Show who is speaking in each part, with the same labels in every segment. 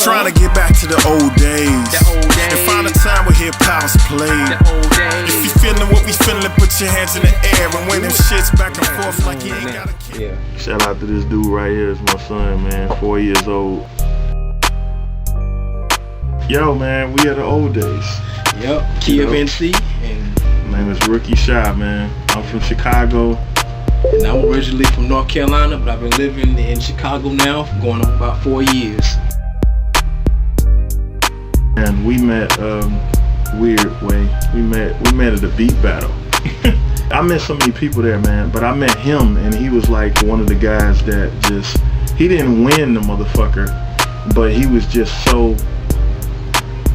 Speaker 1: Trying to get back to the old days. And find a time where hip hop's played. If you feeling what we feeling, put your hands in the air and win them shits back and forth like you ain't got a kid.
Speaker 2: Shout out to this dude right here. It's my son, man. 4 years old. Yo, man, we are the old days.
Speaker 3: Yep. Key of NC.
Speaker 2: My name is Rookie Shy, man. I'm from Chicago.
Speaker 3: And I'm originally from North Carolina, but I've been living in Chicago now for going on about 4 years.
Speaker 2: And we met weird way. We met at a beat battle. I met so many people there, man, but I met him and he was like one of the guys that just, he didn't win the motherfucker, but he was just so,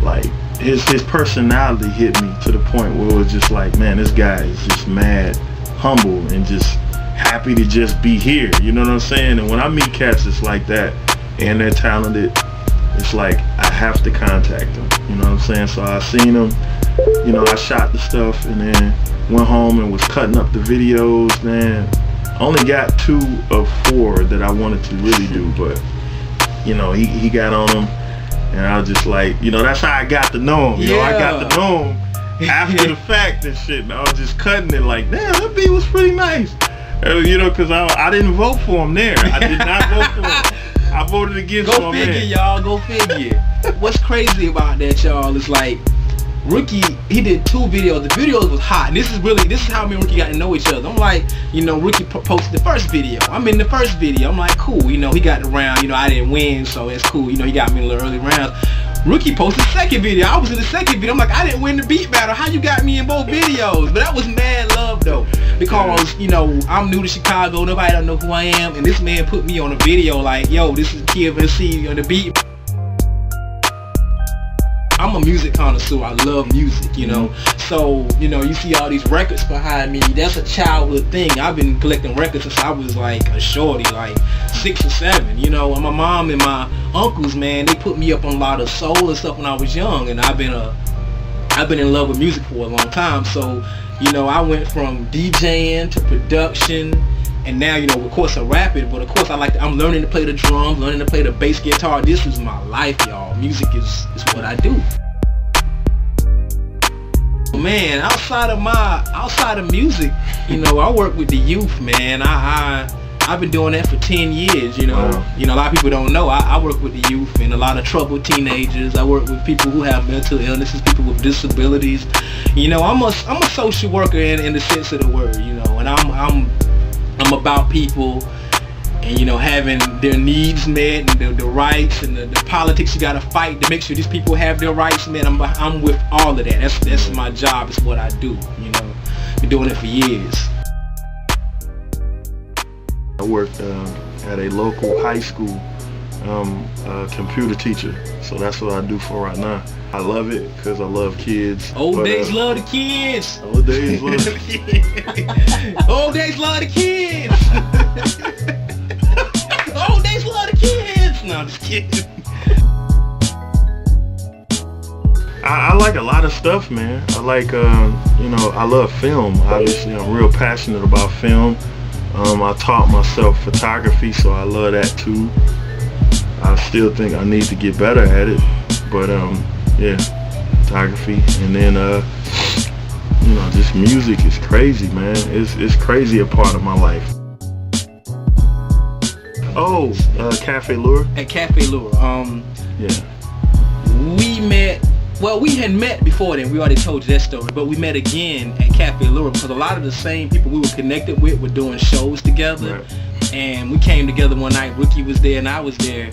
Speaker 2: like, his personality hit me to the point where it was just like, man, this guy is just mad, humble, and just happy to just be here, you know what I'm saying? And when I meet cats it's like that, and they're talented, it's like I have to contact them, you know what I'm saying? So I seen them, you know, I shot the stuff and then went home and was cutting up the videos, man. I only got 2 of 4 that I wanted to really do, but you know, he got on them. And I was just like, you know, that's how I got to know him. You know, I got to know him after the fact and shit. And I was just cutting it like, damn, that beat was pretty nice. You know, because I didn't vote for him there. I did not vote for him. I voted against him.
Speaker 3: Go figure, y'all. Go figure. What's crazy about that, y'all, is like, Rookie, he did 2 videos. The videos was hot. And this is how me and Rookie got to know each other. I'm like, you know, Rookie posted the first video. I'm in the first video. I'm like, cool. You know, he got the round. You know, I didn't win, so it's cool. You know, he got me in the early rounds. Rookie posted the second video. I was in the second video. I'm like, I didn't win the beat battle. How you got me in both videos? But that was mad love, though. Because, you know, I'm new to Chicago. Nobody don't know who I am. And this man put me on a video like, yo, this is Key of NC on the beat. I'm a music connoisseur. I love music, you know. So, you know, you see all these records behind me. That's a childhood thing. I've been collecting records since I was like a shorty, like 6 or 7. You know, and my mom and my uncles, man, they put me up on a lot of soul and stuff when I was young, and I've been in love with music for a long time. So, you know, I went from DJing to production. And now, you know, of course I rap it, but of course I'm learning to play the drums, learning to play the bass guitar. This is my life, y'all. Music is what I do. Man, outside of music, you know, I work with the youth, man. I've been doing that for 10 years, you know. Wow. You know, a lot of people don't know. I work with the youth and a lot of troubled teenagers. I work with people who have mental illnesses, people with disabilities. You know, I'm a social worker in the sense of the word, you know, and I'm about people and, you know, having their needs met and the rights and the politics you gotta fight to make sure these people have their rights met. I'm with all of that. That's my job. It's what I do, you know. Been doing it for years.
Speaker 2: I worked at a local high school, a computer teacher. So that's what I do for right now. I love it because I love kids.
Speaker 3: Old days love the kids.
Speaker 2: Old days love the kids.
Speaker 3: Old days love the kids. Old days love the kids. No, I'm just kidding.
Speaker 2: I like a lot of stuff, man. I like, you know, I love film. Obviously, I'm real passionate about film. I taught myself photography, so I love that too. I still think I need to get better at it, but yeah, photography, and then you know, just music is crazy, man. It's crazy a part of my life. Oh, Cafe Lure.
Speaker 3: At Cafe Lure,
Speaker 2: yeah,
Speaker 3: we met. Well, we had met before then. We already told you that story, but we met again at Cafe Lure because a lot of the same people we were connected with were doing shows together. Right. And we came together one night. Rookie was there and I was there.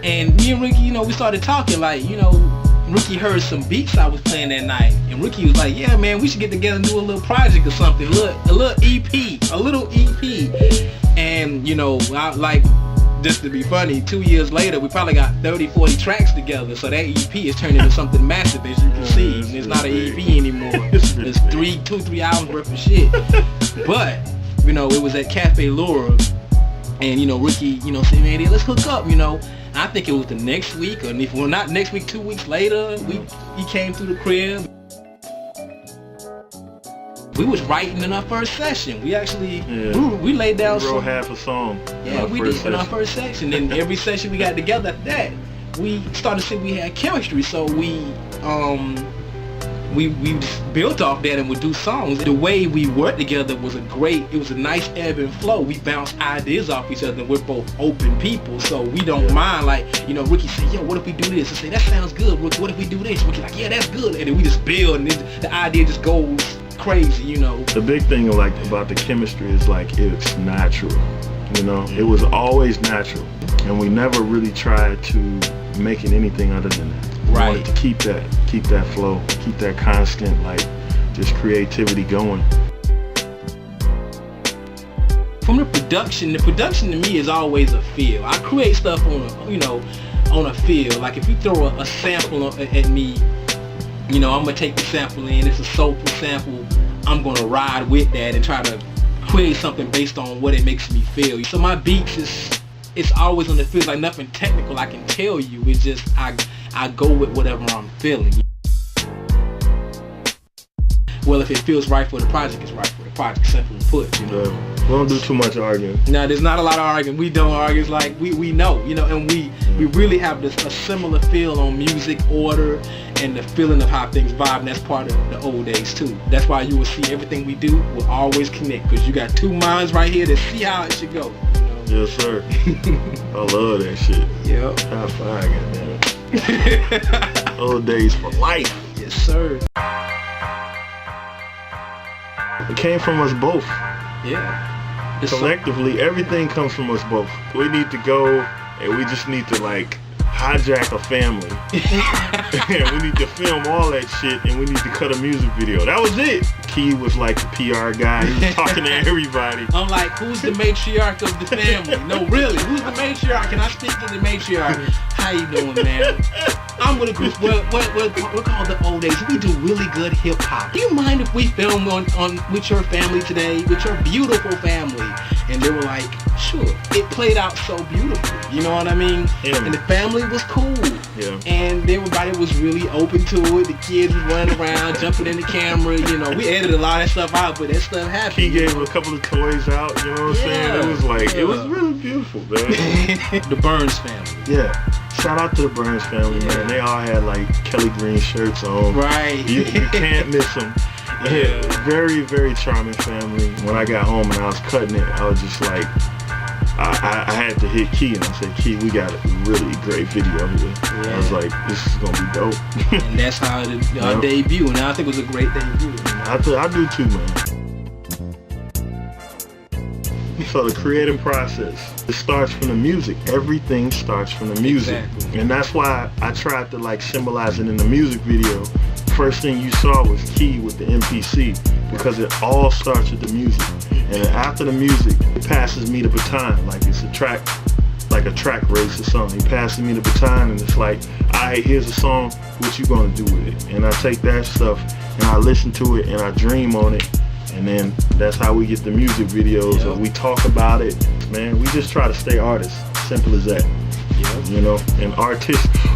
Speaker 3: And me and Rookie, you know, we started talking like, you know, Rookie heard some beats I was playing that night. And Rookie was like, yeah, man, we should get together and do a little project or something. A little EP. And, you know, just to be funny, 2 years later, we probably got 30, 40 tracks together. So that EP has turned into something massive, as you can see. It's not an EP anymore. It's 2-3 hours worth of shit. But, you know, it was at Cafe Lure. And, you know, Rookie, you know, said, man, let's hook up, you know. And I think it was the next week, or if well, not next week, 2 weeks later, he came through the crib. We was writing in our first session. We actually, we laid down
Speaker 2: we wrote half a song.
Speaker 3: Yeah, we did in our first session. And every session we got together after that, we started to see we had chemistry, so we just built off that and would do songs. The way we worked together was it was a nice ebb and flow. We bounced ideas off each other, and we're both open people, so we don't mind, like, Ricky say, yo, what if we do this? I say, that sounds good, Ricky, what if we do this? Ricky like, yeah, that's good, and then we just build, and the idea just goes crazy,
Speaker 2: The big thing about the chemistry is like it's natural, It was always natural, and we never really tried to make it anything other than that. We wanted to keep that flow, keep that constant, like, just creativity going.
Speaker 3: From the production to me is always a feel. I create stuff on a feel. Like if you throw a sample at me, I'm gonna take the sample in. It's a soulful sample. I'm gonna ride with that and try to create something based on what it makes me feel. So my beats it's always on the feel, like nothing technical I can tell you. It's just I go with whatever I'm feeling. Well, if it feels right for the project, it's right for the project. Simple put,
Speaker 2: We don't do too much arguing.
Speaker 3: No, there's not a lot of arguing. We don't argue. It's like we know, and we really have a similar feel on music, order, and the feeling of how things vibe, and that's part of the old days too. That's why you will see everything we do will always connect, because you got two minds right here to see how it should go.
Speaker 2: Yes, sir. I love that shit.
Speaker 3: Yep.
Speaker 2: High five, goddamn. Old days for life.
Speaker 3: Yes, sir.
Speaker 2: It came from us both.
Speaker 3: Yeah.
Speaker 2: Collectively, everything comes from us both. We need to go, and we just need to, like, hijack a family. And we need to film all that shit, and we need to cut a music video. That was it. Key was like the PR guy. He was talking to everybody.
Speaker 3: I'm like, who's the matriarch of the family? No, really, who's the matriarch? Can I speak to the matriarch? How you doing, man? I'm with a group. We're called the old days. We do really good hip hop. Do you mind if we film on with your family today, with your beautiful family? And they were like, sure. It played out so beautiful. You know what I mean?
Speaker 2: Yeah.
Speaker 3: And the family was cool.
Speaker 2: Yeah.
Speaker 3: And everybody was really open to it. The kids was running around, jumping in the camera. We edited a lot of that stuff out, but that stuff happened.
Speaker 2: He gave a couple of toys out. You know what I'm saying? It was like, it was really beautiful, man.
Speaker 3: The Burns family.
Speaker 2: Yeah. Shout out to the Burns family, man. They all had like Kelly Green shirts on.
Speaker 3: Right.
Speaker 2: You can't miss them.
Speaker 3: Yeah.
Speaker 2: Very, very charming family. When I got home and I was cutting it, I was just like, I had to hit Key, and I said, Key, we got a really great video here.
Speaker 3: Yeah.
Speaker 2: I was like, this is gonna be dope.
Speaker 3: And that's how our debut, and I think it was a great debut.
Speaker 2: I do too, man. So the creative process, it starts from the music. Everything starts from the music.
Speaker 3: Exactly.
Speaker 2: And that's why I tried to like symbolize it in the music video. First thing you saw was Key with the MPC, because it all starts with the music. And then after the music, it passes me the baton, like it's a track race or something. He passes me the baton, and it's like, alright, here's a song, what you gonna do with it? And I take that stuff and I listen to it and I dream on it. And then that's how we get the music videos, or we talk about it. Man, we just try to stay artists. Simple as that. And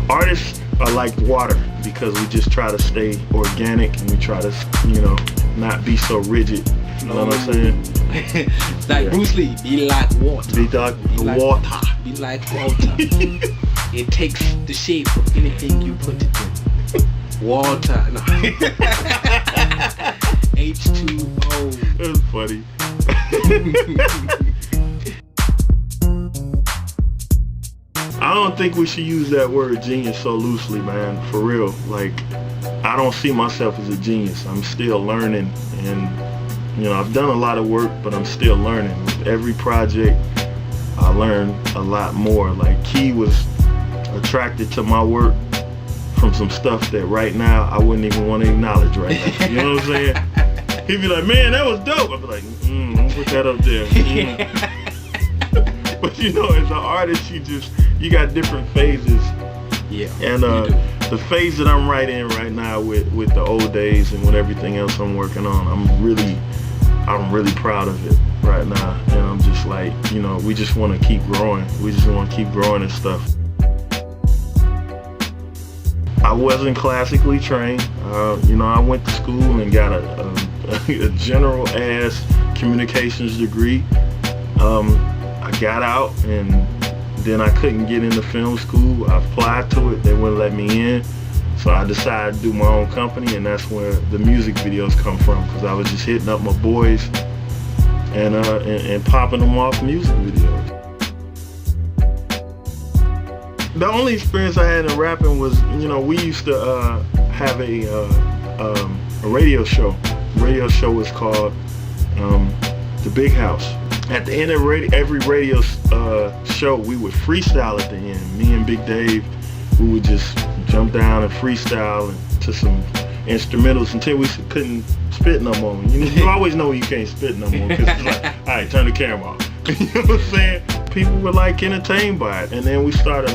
Speaker 2: artists are like water, because we just try to stay organic, and we try to, not be so rigid. You know what I'm saying?
Speaker 3: Like Bruce Lee, be like water.
Speaker 2: Be like water.
Speaker 3: Be like water. It takes the shape of anything you put it in. Water. No. H2O.
Speaker 2: That's funny. I don't think we should use that word genius so loosely, man. For real. Like, I don't see myself as a genius. I'm still learning, and I've done a lot of work, but I'm still learning. With every project, I learn a lot more. Like, Key was attracted to my work from some stuff that right now I wouldn't even want to acknowledge right now. You know what I'm saying? He'd be like, man, that was dope. I'd be like, don't put that up there. But as an artist, you got different phases.
Speaker 3: Yeah.
Speaker 2: And the phase that I'm right in right now with the old days and with everything else I'm working on, I'm really proud of it right now. And I'm just like, we just want to keep growing. We just want to keep growing and stuff. I wasn't classically trained. I went to school and got a general ass communications degree. I got out and Then I couldn't get into film school. I applied to it, they wouldn't let me in. So I decided to do my own company, and that's where the music videos come from, because I was just hitting up my boys and popping them off music videos. The only experience I had in rapping was, we used to have a radio show. The radio show was called The Big House. At the end of every radio show, we would freestyle at the end. Me and Big Dave, we would just jump down and freestyle to some instrumentals until we couldn't spit no more. You always know you can't spit no more, because it's like, all right, turn the camera off. You know what I'm saying? People were like entertained by it, and then we started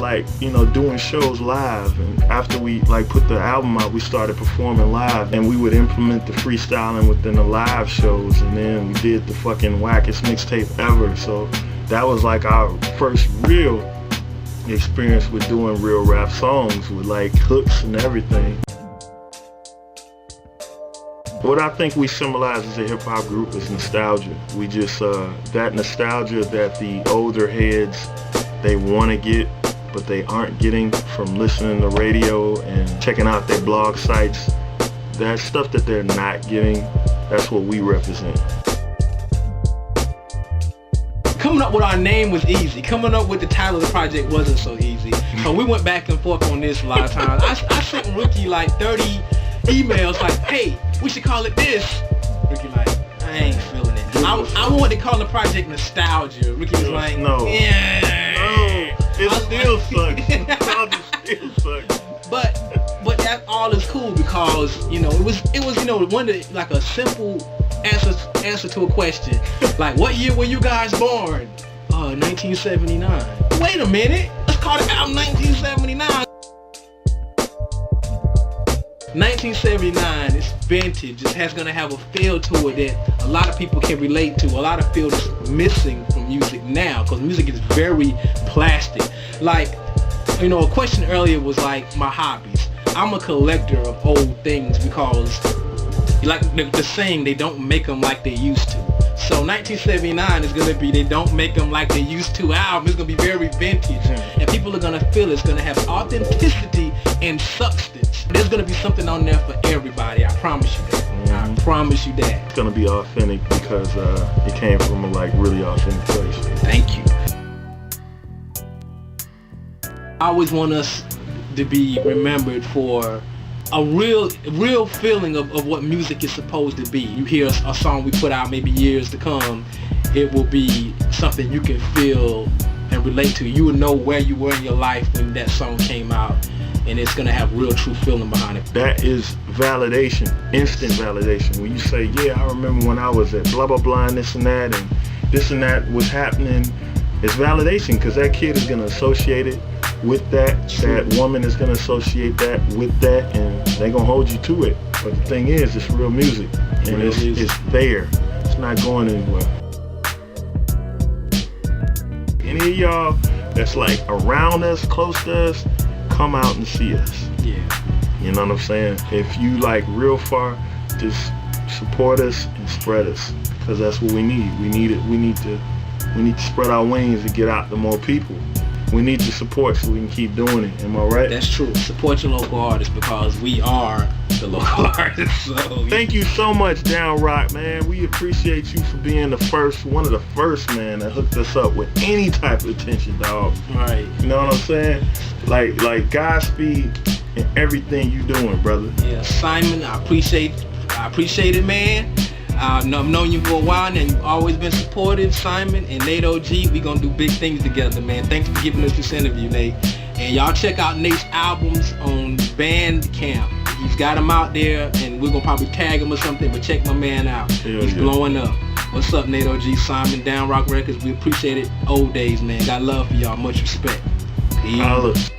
Speaker 2: doing shows live. And after we put the album out, we started performing live, and we would implement the freestyling within the live shows. And then we did the fucking wackest mixtape ever. So that was like our first real experience with doing real rap songs with hooks and everything. What I think we symbolize as a hip-hop group is nostalgia. We just, that nostalgia that the older heads, they want to get, but they aren't getting from listening to radio and checking out their blog sites. That stuff that they're not getting, that's what we represent.
Speaker 3: Coming up with our name was easy. Coming up with the title of the project wasn't so easy. So we went back and forth on this a lot of times. I sent Ricky 30 emails hey, we should call it this. Ricky I ain't feeling it. I wanted to call the project Nostalgia. Ricky was
Speaker 2: no.
Speaker 3: Yeah.
Speaker 2: No, it still sucks. It still sucks.
Speaker 3: But that all is cool, because it was one of a simple answer to a question. What year were you guys born? 1979. Wait a minute, let's call the album 1979. 1979 is vintage. It has gonna have a feel to it that a lot of people can relate to. A lot of feel is missing from music now, because music is very plastic. A question earlier was my hobbies. I'm a collector of old things, because the saying, they don't make them like they used to. So 1979 is gonna be they don't make them like they used to album. It's gonna be very vintage, and people are gonna feel it's gonna have authenticity and substance. There's gonna be something on there for everybody. I promise you that. I promise you that.
Speaker 2: It's gonna be authentic because it came from a really authentic place.
Speaker 3: Thank you. I always want us to be remembered for a real feeling of what music is supposed to be. You hear a song we put out maybe years to come, it will be something you can feel and relate to. You will know where you were in your life when that song came out, and it's gonna have real true feeling behind it.
Speaker 2: That is validation, instant validation. When you say, yeah, I remember when I was at blah blah blah and this and that was happening, it's validation, because that kid is gonna associate it with that. That woman is gonna associate that with that, and they're gonna hold you to it. But the thing is, it's real music, and it's there. It's not going anywhere. Any of y'all that's around us, close to us, come out and see us.
Speaker 3: Yeah.
Speaker 2: You know what I'm saying? If you real far, just support us and spread us, because that's what we need. We need it. We need to spread our wings and get out to more people. We need your support so we can keep doing it. Am I right?
Speaker 3: That's true. Support your local artists, because we are the local artists. So
Speaker 2: thank you so much, DownRock, man. We appreciate you for being one of the first, man, that hooked us up with any type of attention, dog.
Speaker 3: Right.
Speaker 2: You know what I'm saying? Godspeed in everything you doing, brother.
Speaker 3: Yeah, Simon, I appreciate it, man. I've known you for a while, and you've always been supportive. Simon and Nate OG, we gonna do big things together, man. Thanks for giving us this interview, Nate. And y'all check out Nate's albums on Bandcamp. He's got them out there, and we're gonna probably tag him or something, but check my man out. He's blowing up. What's up, Nate OG, Simon, DownRock Records? We appreciate it. Old days, man. Got love for y'all. Much respect. Peace.